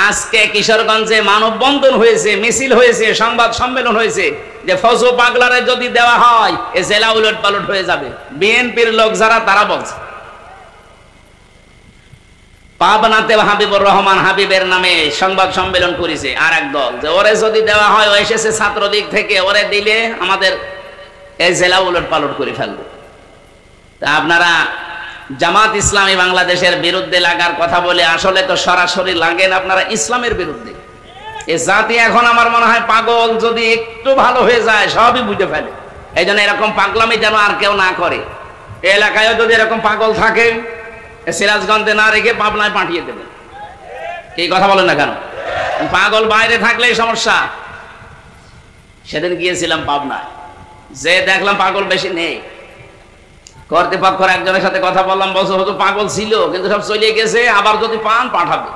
আজকে কিশোরগঞ্জে মানববন্ধন হয়েছে, মিছিল হয়েছে, সংবাদ সম্মেলন হয়েছে যে ফজু পাগলারে যদি দেওয়া হয় এ জেলা উলট পালট হয়ে যাবে। বিএনপির লোক যারা তারা বলছে। পাবনাতে হাবিবুর রহমান হাবিবের নামে সংবাদ সম্মেলন করেছে আর এক দল, যে ওরে যদি দেওয়া হয়, ও এসেছে ছাত্রদিক থেকে, ওরে দিলে আমাদের এই জেলা উলট পালট করে ফেলবে। তা আপনারা জামাত ইসলামী বাংলাদেশের বিরুদ্ধে লাগার কথা বলে আসলে তো সরাসরি লাগেন আপনারা ইসলামের বিরুদ্ধে। এ জাতি এখন আমার মনে হয় পাগল, যদি একটু ভালো হয়ে যায় সবই বুঝে ফেলে। এই জন্য এরকম পাগলামি যেন আর কেউ না করে। এই এলাকায় যদি এরকম পাগল থাকে, সিরাজগঞ্জে না রেখে পাবনায় পাঠিয়ে দেবে। এই কথা বলেন না কেন? পাগল বাইরে থাকলেই সমস্যা। সেদিন গিয়েছিলাম পাবনায়, যে দেখলাম পাগল বেশি নেই। কর্তৃপক্ষের একজনের সাথে কথা বললাম, বলছে হয়তো পাগল ছিল কিন্তু সব চলে গেছে, আবার যদি পান পাঠাবে।